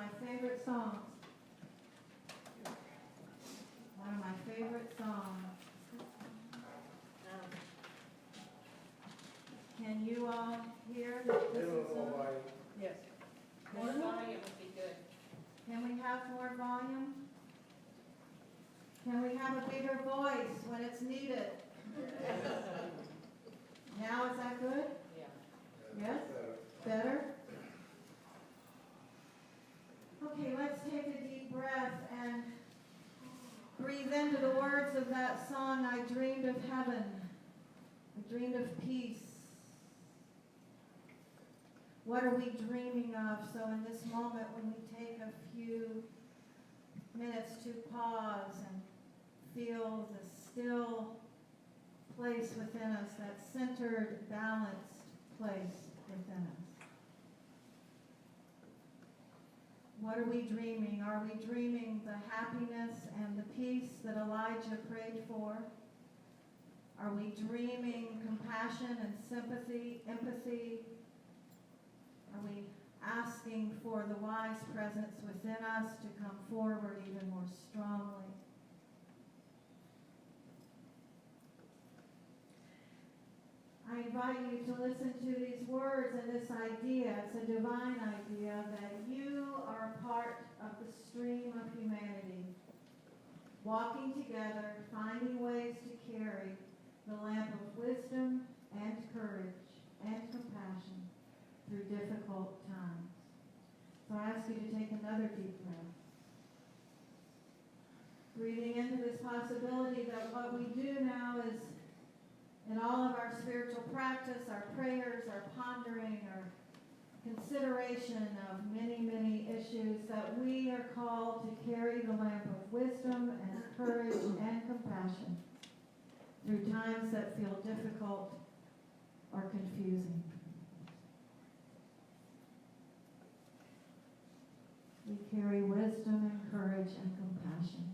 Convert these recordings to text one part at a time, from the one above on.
my favorite songs. One of my favorite songs. Can you all hear that this is a... Yes. More volume would be good. Can we have more volume? Can we have a bigger voice when it's needed? Now is that good? Yeah. Yes? Better? Okay, let's take a deep breath and breathe into the words of that song, I dreamed of heaven. I dreamed of peace. What are we dreaming of? So in this moment when we take a few minutes to pause and feel the still place within us, that centered, balanced place within us. What are we dreaming? Are we dreaming the happiness and the peace that Elijah prayed for? Are we dreaming compassion and sympathy, empathy? Are we asking for the wise presence within us to come forward even more strongly? I invite you to listen to these words and this idea. It's a divine idea that you are a part of the stream of humanity, walking together, finding ways to carry the lamp of wisdom and courage and compassion through difficult times. So I ask you to take another deep breath. Breathing into this possibility that what we do now is, in all of our spiritual practice, our prayers, our pondering, our consideration of many, many issues, that we are called to carry the lamp of wisdom and courage and compassion through times that feel difficult or confusing. We carry wisdom and courage and compassion.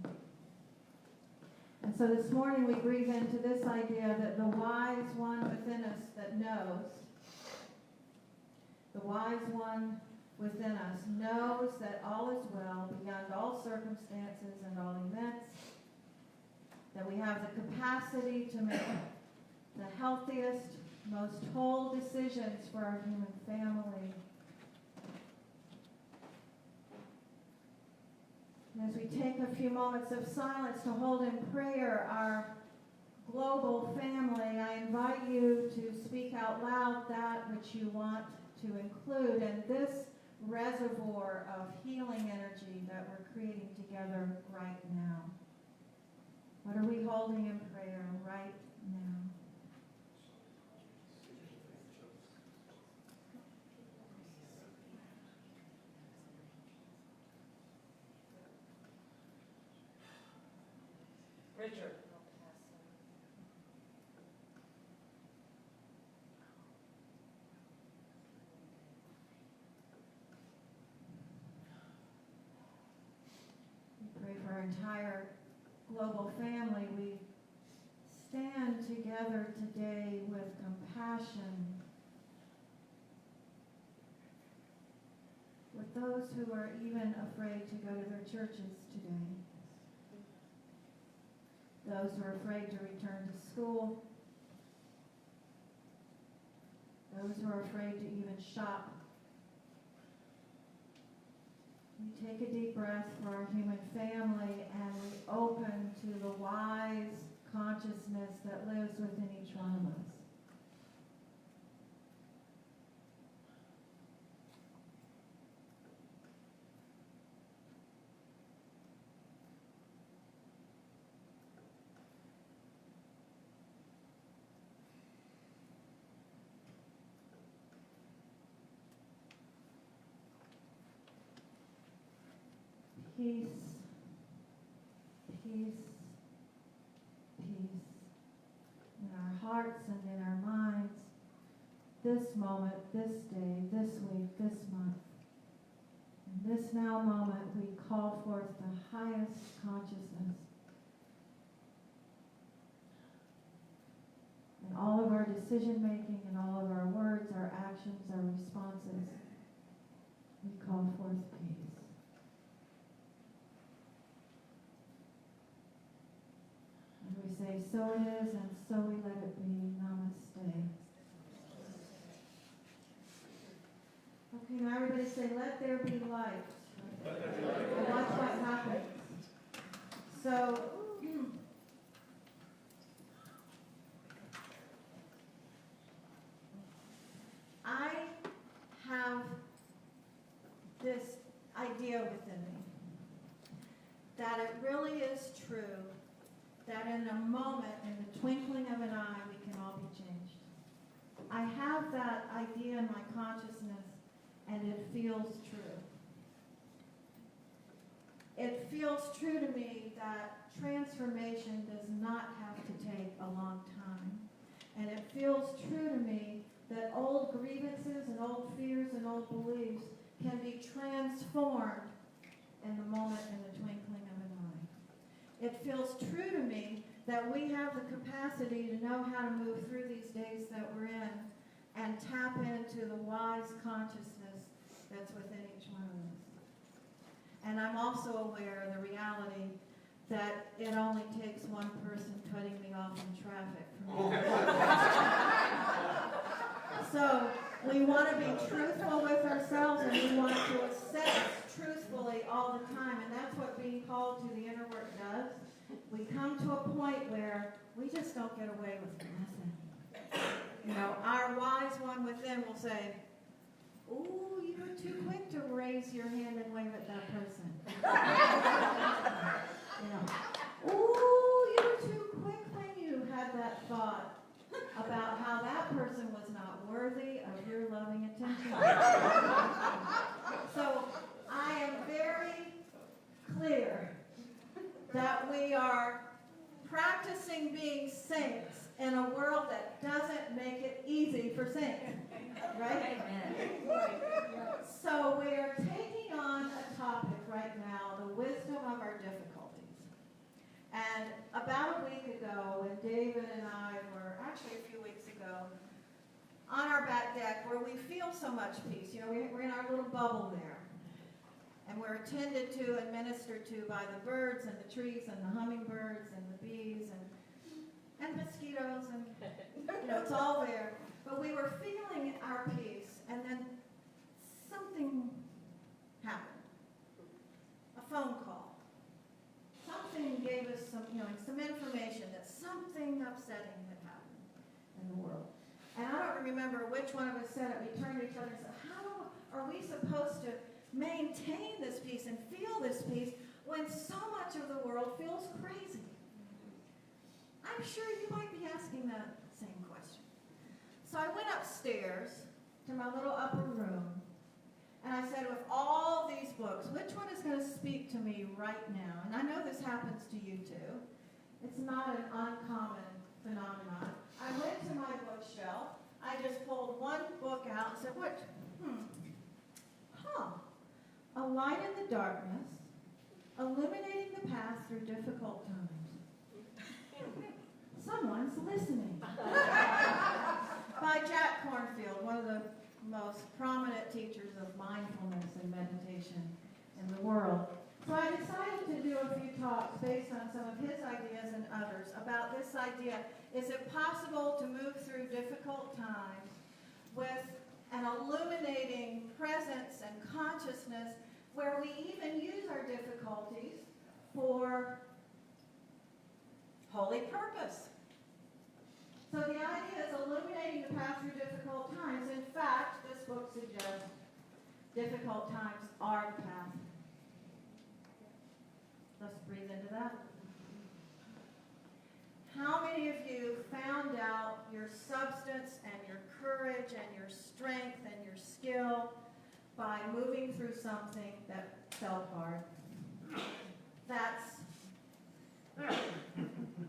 And so this morning we breathe into this idea that the wise one within us that knows, the wise one within us knows that all is well beyond all circumstances and all events, that we have the capacity to make the healthiest, most whole decisions for our human family. And as we take a few moments of silence to hold in prayer our global family, I invite you to speak out loud that which you want to include in this reservoir of healing energy that we're creating together right now. What are we holding in prayer right now? Richard. We pray for our entire global family. We stand together today with compassion with those who are even afraid to go to their churches today. Those who are afraid to return to school. Those who are afraid to even shop. We take a deep breath for our human family and we open to the wise consciousness that lives within each one of us. Peace, peace, peace in our hearts and in our minds, this moment, this day, this week, this month. In this now moment, we call forth the highest consciousness. In all of our decision making, in all of our words, our actions, our responses, we call forth peace. so it is, and so we let it be. Namaste. Okay, now everybody say, let there be light. And watch what happens. So, I have this idea within me that it really is true that in a moment, in the twinkling of an eye, we can all be changed. I have that idea in my consciousness, and it feels true. It feels true to me that transformation does not have to take a long time. And it feels true to me that old grievances and old fears and old beliefs can be transformed in the moment, in the twinkling of an eye. It feels true to me that we have the capacity to know how to move through these days that we're in and tap into the wise consciousness that's within each one of us. And I'm also aware of the reality that it only takes one person cutting me off in traffic for me. So we want to be truthful with ourselves, and we want to assess truthfully all the time, and that's what being called to the inner work does. We come to a point where we just don't get away with nothing. You know, our wise one within will say, "Ooh, you were too quick to raise your hand and wave at that person." You know, "Ooh, you were too quick when you had that thought about how that person was not worthy of your loving attention." So I am very clear that we are practicing being saints in a world that doesn't make it easy for saints, right? So we are taking on a topic right now, the wisdom of our difficulties. And about a week ago, when David and I were, actually a few weeks ago, on our back deck where we feel so much peace. You know, we're in our little bubble there. And we're attended to and ministered to by the birds and the trees and the hummingbirds and the bees and mosquitoes, and you know, it's all there. But we were feeling our peace, and then something happened. A phone call. Something gave us some, you know, some information that something upsetting had happened in the world. And I don't remember which one of us said it. We turned to each other and said, how are we supposed to maintain this peace and feel this peace when so much of the world feels crazy? I'm sure you might be asking that same question. So I went upstairs to my little upper room, and I said, with all these books, which one is going to speak to me right now? And I know this happens to you too. It's not an uncommon phenomenon. I went to my bookshelf. I just pulled one book out and said, what? A Light in the Darkness, Illuminating the Path Through Difficult Times. Someone's listening. By Jack Kornfield, one of the most prominent teachers of mindfulness and meditation in the world. So I decided to do a few talks based on some of his ideas and others about this idea. Is it possible to move through difficult times with an illuminating presence and consciousness where we even use our difficulties for holy purpose? So the idea is illuminating the path through difficult times. In fact, this book suggests difficult times are the path. Let's breathe into that. How many of you found out your substance and your courage and your strength and your skill by moving through something that felt hard? That's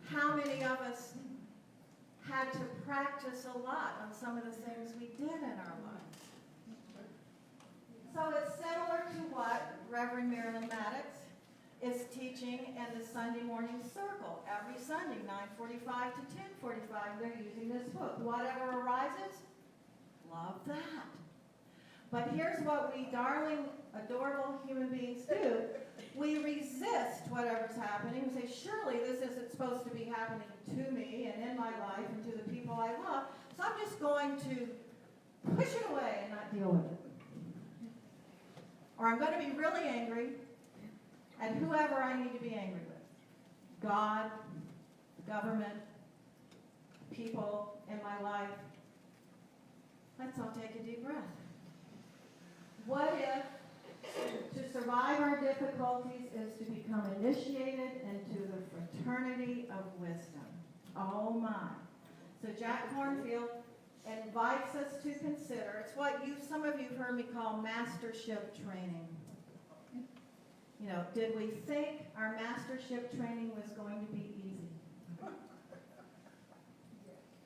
how many of us had to practice a lot on some of the things we did in our lives. So it's similar to what Reverend Marilyn Maddox is teaching in the Sunday morning circle. Every Sunday, 9:45 to 10:45, they're using this book. Whatever arises, love that. But here's what we darling, adorable human beings do. We resist whatever's happening. We say, surely this isn't supposed to be happening to me and in my life and to the people I love. So I'm just going to push it away and not deal with it. Or I'm going to be really angry at whoever I need to be angry with. God, the government, people in my life. Let's all take a deep breath. What if to survive our difficulties is to become initiated into the fraternity of wisdom? Oh my. So Jack Kornfield invites us to consider, it's what some of you have heard me call mastership training. You know, did we think our mastership training was going to be easy?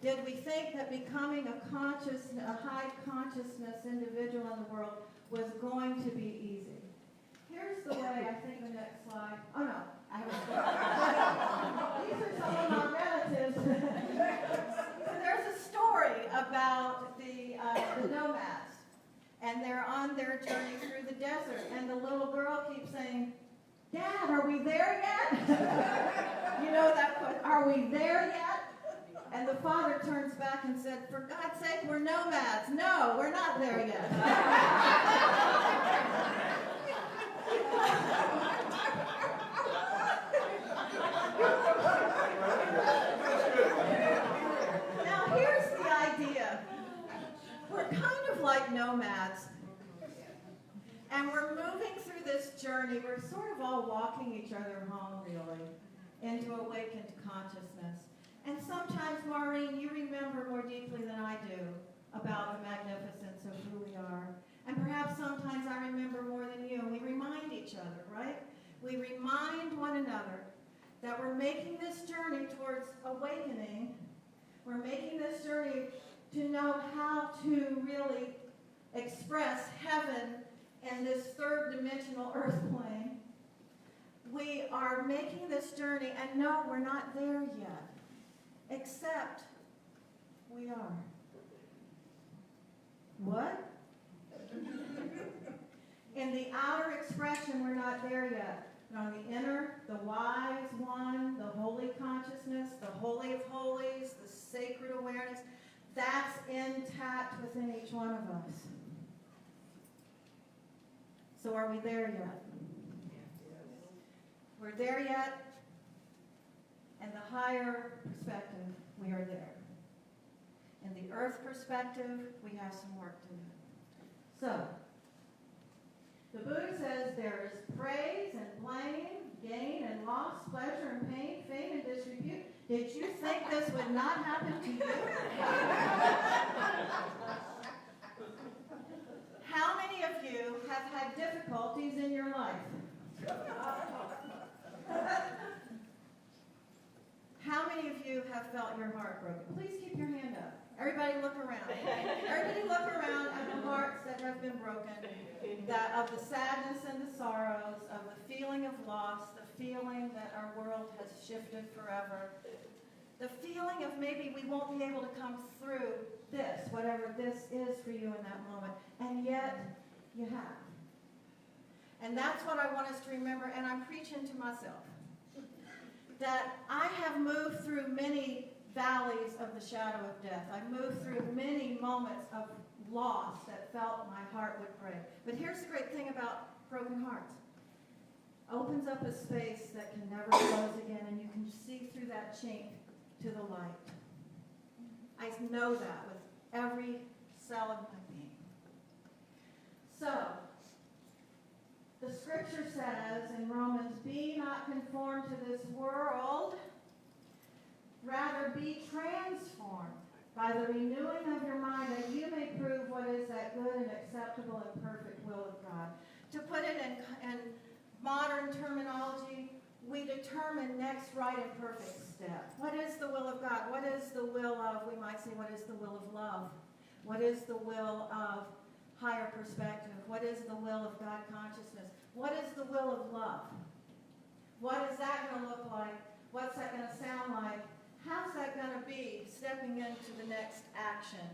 Did we think that becoming a high consciousness individual in the world was going to be easy? Here's the way I think the next slide. Oh no, I haven't. These are some of my relatives. So there's a story about the nomads, and they're on their journey through the desert, and the little girl keeps saying, "Dad, are we there yet?" You know that question, "Are we there yet?" And the father turns back and said, "For God's sake, we're nomads. No, we're not there yet." Now, here's the idea. We're kind of like nomads. And we're moving through this journey. We're sort of all walking each other home, really, into awakened consciousness. And sometimes, Maureen, you remember more deeply than I do about the magnificence of who we are. And perhaps sometimes I remember more than you. And we remind each other, right? We remind one another that we're making this journey towards awakening. We're making this journey to know how to really express heaven in this third dimensional earth plane. We are making this journey, and no, we're not there yet. Except we are. What? In the outer expression, we're not there yet. But on the inner, the wise one, the holy consciousness, the holy of holies, the sacred awareness, that's intact within each one of us. So are we there yet? We're there yet. In the higher perspective, we are there. In the earth perspective, we have some work to do. So, the Buddha says there is praise and blame, gain and loss, pleasure and pain, fame and disrepute. Did you think this would not happen to you? How many of you have had difficulties in your life? How many of you have felt your heart broken? Please keep your hand up. Everybody look around. Everybody look around at the hearts that have been broken, that of the sadness and the sorrows, of the feeling of loss, the feeling that our world has shifted forever, the feeling of maybe we won't be able to come through this, whatever this is for you in that moment, and yet you have. And that's what I want us to remember, and I'm preaching to myself, that I have moved through many valleys of the shadow of death. I've moved through many moments of loss that felt my heart would break. But here's the great thing about broken hearts. Opens up a space that can never close again, and you can see through that chink to the light. I know that with every cell of my being. So, the scripture says in Romans, "Be not conformed to this world, rather be transformed by the renewing of your mind, that you may prove what is that good and acceptable and perfect will of God." To put it in modern terminology, we determine next right and perfect step. What is the will of God? What is the will of, we might say, what is the will of love? What is the will of higher perspective? What is the will of God consciousness? What is the will of love? What is that going to look like? What's that going to sound like? How's that going to be stepping into the next action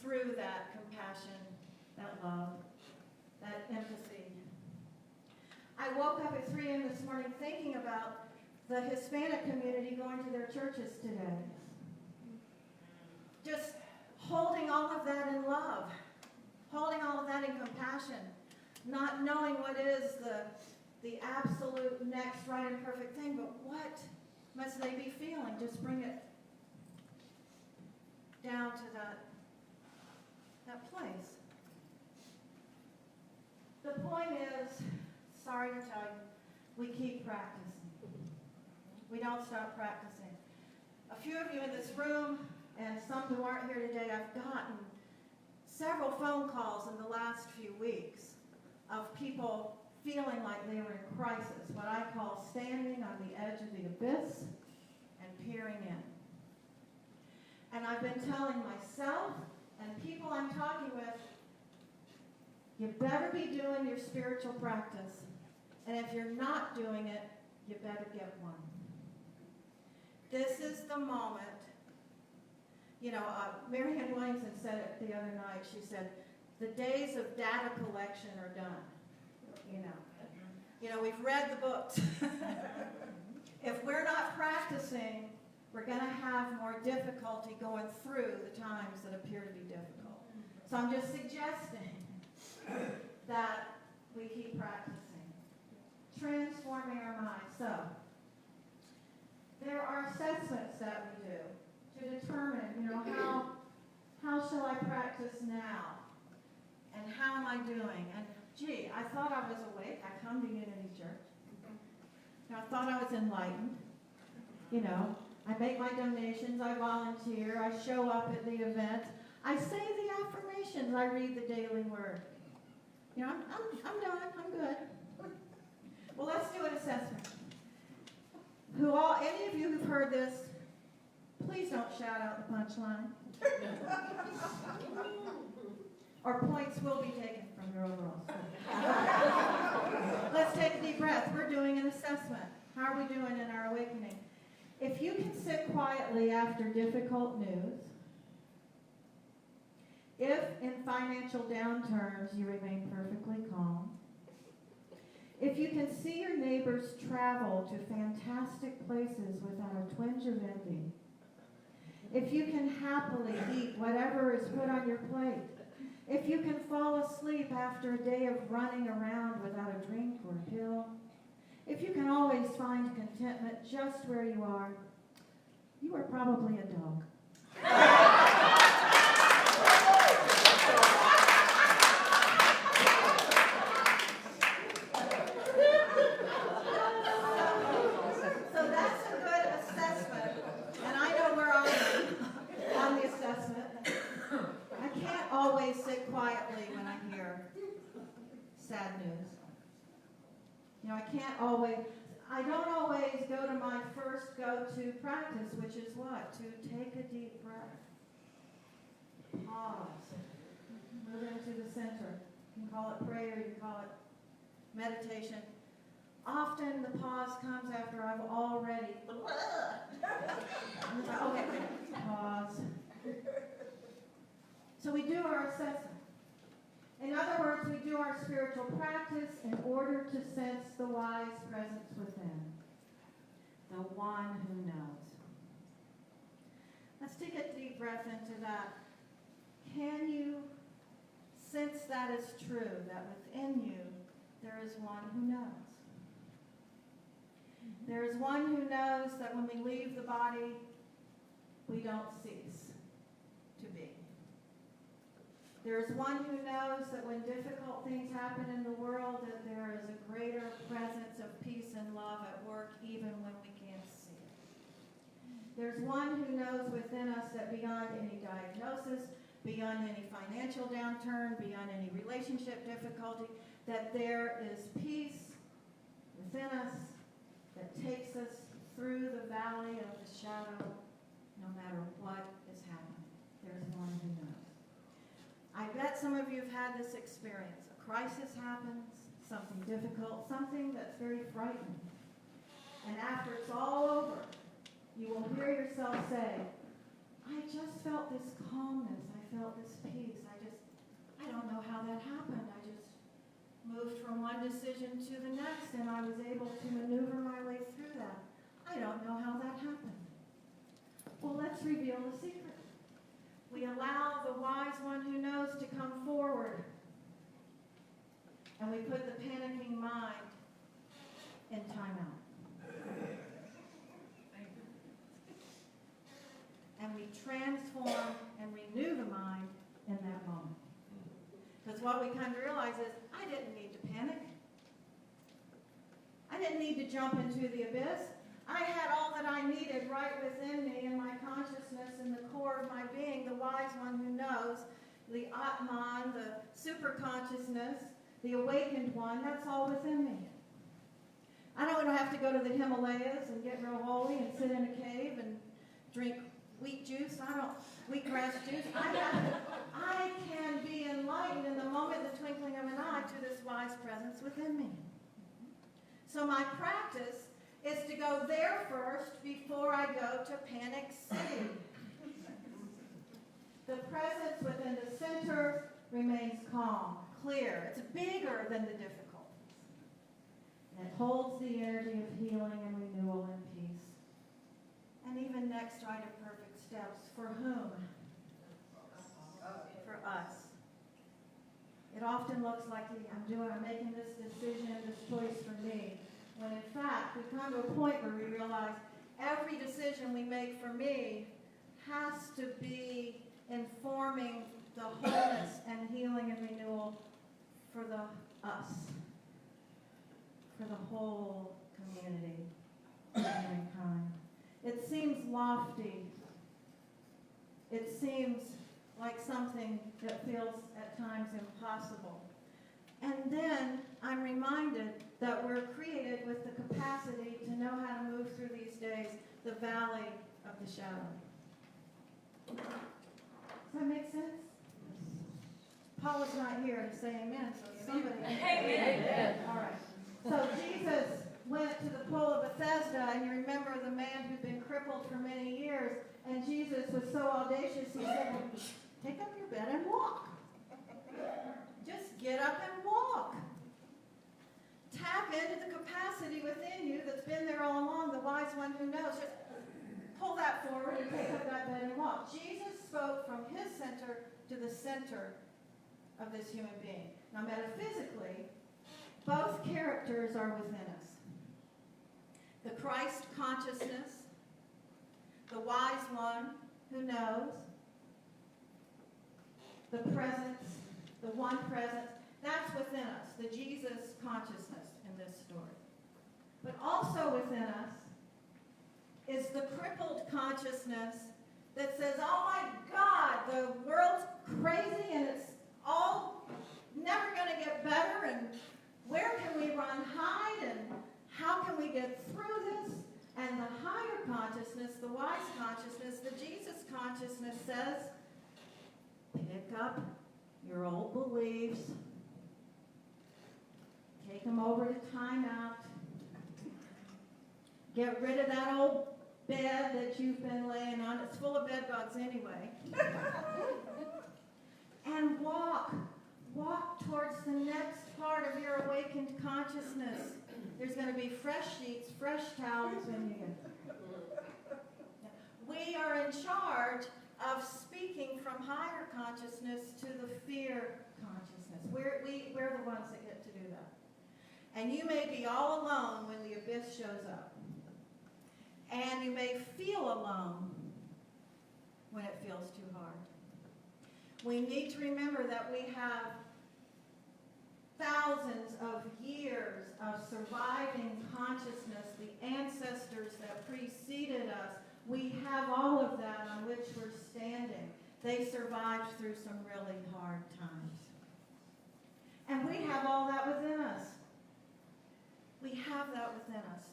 through that compassion, that love, that empathy. I woke up at 3 a.m. this morning thinking about the Hispanic community going to their churches today. Just holding all of that in love, holding all of that in compassion, not knowing what is the absolute next right and perfect thing, but what must they be feeling? Just bring it down to that place. The point is, sorry to tell you, we keep practicing. We don't stop practicing. A few of you in this room, and some who aren't here today, I've gotten several phone calls in the last few weeks of people feeling like they were in crisis, what I call standing on the edge of the abyss and peering in. And I've been telling myself and people I'm talking with, you better be doing your spiritual practice. And if you're not doing it, you better get one. This is the moment. You know, Marianne Williamson said it the other night. She said, the days of data collection are done. You know, we've read the books. If we're not practicing, we're going to have more difficulty going through the times that appear to be difficult. So I'm just suggesting that we keep practicing, transforming our minds. So there are assessments that we do to determine, how shall I practice now? And how am I doing? And gee, I thought I was awake. I come to Unity Church. I thought I was enlightened. I make my donations. I volunteer. I show up at the event. I say the affirmations. I read the daily word. I'm done. I'm good. Well, let's do an assessment. Any of you who've heard this, please don't shout out the punchline. Or points will be taken from your overall score. Let's take a deep breath. We're doing an assessment. How are we doing in our awakening? If you can sit quietly after difficult news, if in financial downturns you remain perfectly calm, if you can see your neighbors travel to fantastic places without a twinge of envy, if you can happily eat whatever is put on your plate, if you can fall asleep after a day of running around without a drink or a pill, if you can always find contentment just where you are probably a dog. So that's a good assessment. And I know we're on the assessment. I can't always sit quietly when I hear sad news. I don't always go to my first go-to practice, which is what? To take a deep breath. Pause. Move into the center. You can call it prayer, you can call it meditation. Often the pause comes after I've already, okay, pause. So we do our assessment. In other words, we do our spiritual practice in order to sense the wise presence within, the one who knows. Let's take a deep breath into that. Can you sense that is true, that within you there is one who knows? There is one who knows that when we leave the body, we don't cease to be. There is one who knows that when difficult things happen in the world, that there is a greater presence of peace and love at work even when we can't see it. There's one who knows within us that beyond any diagnosis, beyond any financial downturn, beyond any relationship difficulty, that there is peace within us that takes us through the valley of the shadow no matter what is happening. There's one who knows. I bet some of you have had this experience. A crisis happens, something difficult, something that's very frightening. And after it's all over, you will hear yourself say, I just felt this calmness. I felt this peace. I don't know how that happened. I just moved from one decision to the next, and I was able to maneuver my way through that. I don't know how that happened. Well, let's reveal the secret. We allow the wise one who knows to come forward, and we put the panicking mind in timeout. And we transform and renew the mind in that moment. Because what we come to realize is, I didn't need to panic. I didn't need to jump into the abyss. I had all that I needed right within me in my consciousness, in the core of my being, the wise one who knows, the Atman, the super consciousness, the awakened one, that's all within me. I don't have to go to the Himalayas and get real holy and sit in a cave and drink wheatgrass juice. I can be enlightened in the moment, the twinkling of an eye, to this wise presence within me. So my practice is to go there first before I go to Panic City. The presence within the center remains calm, clear. It's bigger than the difficulties. And it holds the energy of healing and renewal and peace. And even next right of perfect steps. For whom? For us. It often looks like I'm making this decision, this choice for me. When in fact, we come to a point where we realize every decision we make for me has to be informing the wholeness and healing and renewal for the us, for the whole community of mankind. It seems lofty. It seems like something that feels at times impossible. And then I'm reminded that we're created with the capacity to know how to move through these days, the valley of the shadow. Does that make sense? Paula's not here to say amen, so somebody... Amen. All right. So Jesus went to the pool of Bethesda, and you remember the man who'd been crippled for many years, and Jesus was so audacious, he said, well, take up your bed and walk. Just get up and walk. Tap into the capacity within you that's been there all along, the wise one who knows. Just pull that forward and take up that bed and walk. Jesus spoke from his center to the center of this human being. Now, metaphysically, both characters are within us. The Christ consciousness, the wise one who knows, the presence, the one presence, that's within us, the Jesus consciousness in this story. But also within us is the crippled consciousness that says, oh my God, the world's crazy and it's all never going to get better, and where can we run hide, and how can we get through this? And the higher consciousness, the wise consciousness, the Jesus consciousness says, pick up your old beliefs, take them over to timeout, get rid of that old bed that you've been laying on. It's full of bed bugs anyway. And walk towards the next part of your awakened consciousness. There's going to be fresh sheets, fresh towels when you get there. We are in charge of speaking from higher consciousness to the fear consciousness. We're the ones that get to do that. And you may be all alone when the abyss shows up. And you may feel alone when it feels too hard. We need to remember that we have thousands of years of surviving consciousness, the ancestors that preceded us. We have all of that on which we're standing. They survived through some really hard times. And we have all that within us. We have that within us.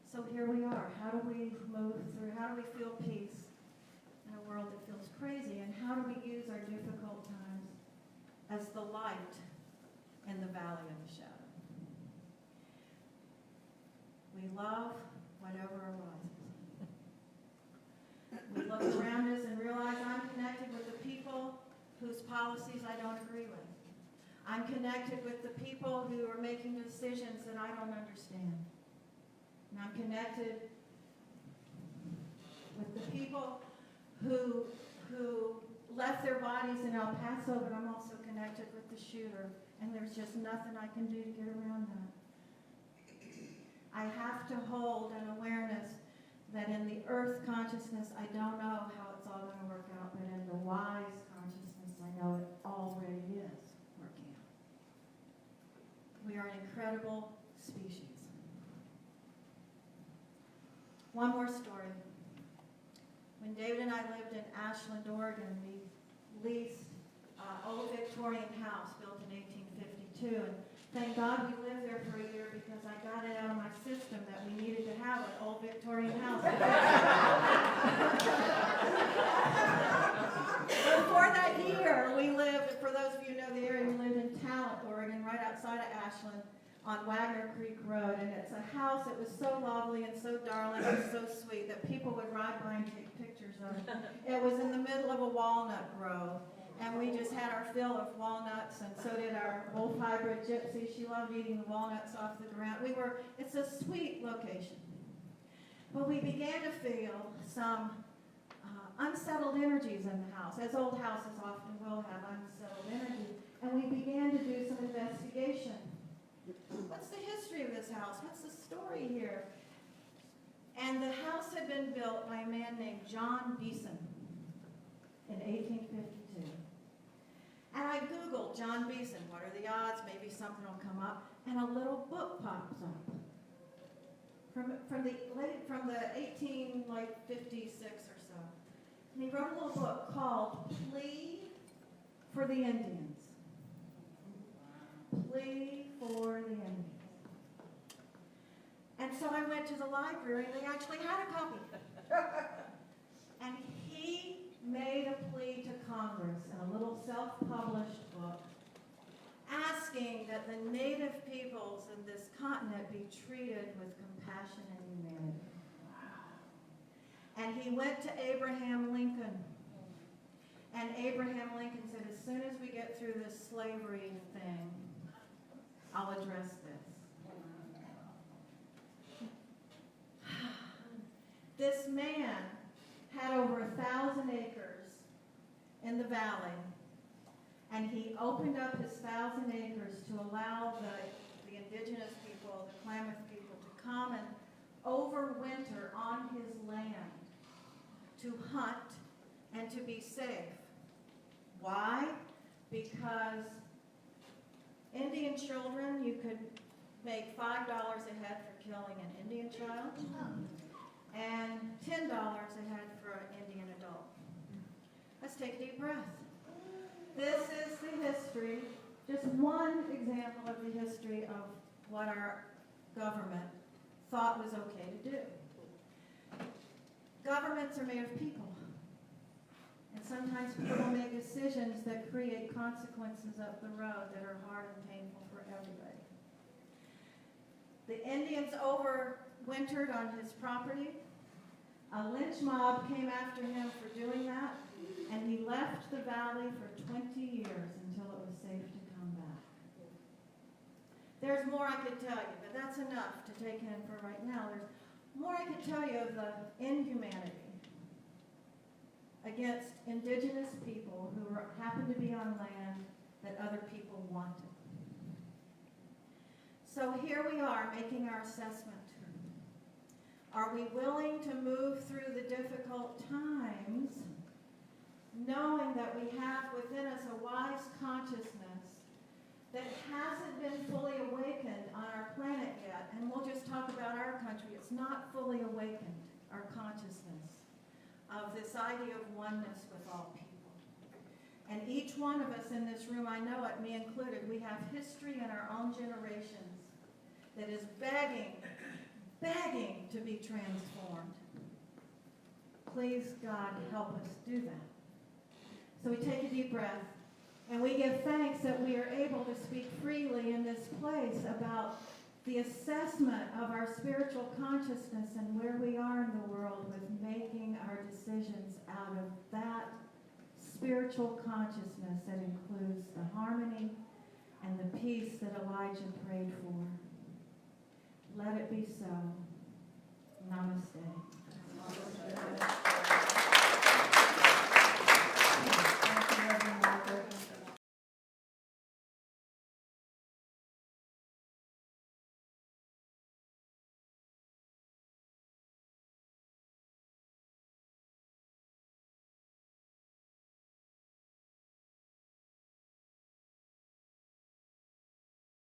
So here we are. How do we move through? How do we feel peace in a world that feels crazy? And how do we use our difficult times as the light in the valley of the shadow? We love whatever arises. We look around us and realize I'm connected with the people whose policies policies I don't agree with. I'm connected with the people who are making decisions that I don't understand. And I'm connected with the people who left their bodies in El Paso, but I'm also connected with the shooter. And there's just nothing I can do to get around that. I have to hold an awareness that in the earth consciousness, I don't know how it's all going to work out, but in the wise consciousness, I know it already is working out. We are an incredible species. One more story. When David and I lived in Ashland, Oregon, we leased an old Victorian house built in 1852, and thank God we lived there for a year because I got it out of my system that we needed to have an old Victorian house. Before that year, we lived, for those of you who know the area, we lived in Talent, Oregon, right outside of Ashland on Wagner Creek Road, and it's a house that was so lovely and so darling and so sweet that people would ride by and take pictures of it. It was in the middle of a walnut grove. And we just had our fill of walnuts, and so did our old hybrid gypsy. She loved eating the walnuts off the ground. It's a sweet location. But we began to feel some unsettled energies in the house, as old houses often will have unsettled energies. And we began to do some investigation. What's the history of this house? What's the story here? And the house had been built by a man named John Beeson in 1852. And I Googled John Beeson, what are the odds? Maybe something will come up. And a little book pops up from the 1856 or so. And he wrote a little book called Plea for the Indians. Plea for the Indians. And so I went to the library, and they actually had a copy. And he made a plea to Congress in a little self-published book, asking that the native peoples in this continent be treated with compassion and humanity. And he went to Abraham Lincoln. And Abraham Lincoln said, as soon as we get through this slavery thing, I'll address this. This man had over 1,000 acres in the valley, and he opened up his 1,000 acres to allow the indigenous people, the Klamath people, to come and overwinter on his land, to hunt and to be safe. Why? Because Indian children, you could make $5 a head for killing an Indian child, and $10 a head for an Indian adult. Let's take a deep breath. This is the history, just one example of the history of what our government thought was okay to do. Governments are made of people. And sometimes people make decisions that create consequences up the road that are hard and painful for everybody. The Indians overwintered on his property. A lynch mob came after him for doing that, and he left the valley for 20 years until it was safe to come back. There's more I could tell you, but that's enough to take in for right now. There's more I could tell you of the inhumanity against indigenous people who happened to be on land that other people wanted. So here we are making our assessment. Are we willing to move through the difficult times, knowing that we have within us a wise consciousness that hasn't been fully awakened on our planet yet? And we'll just talk about our country. It's not fully awakened, our consciousness of this idea of oneness with all people. And each one of us in this room, I know it, me included, we have history in our own generations that is begging to be transformed. Please, God, help us do that. So we take a deep breath, and we give thanks that we are able to speak freely in this place about the assessment of our spiritual consciousness and where we are in the world with making our decisions out of that spiritual consciousness that includes the harmony and the peace that Elijah prayed for. Let it be so. Namaste. Namaste.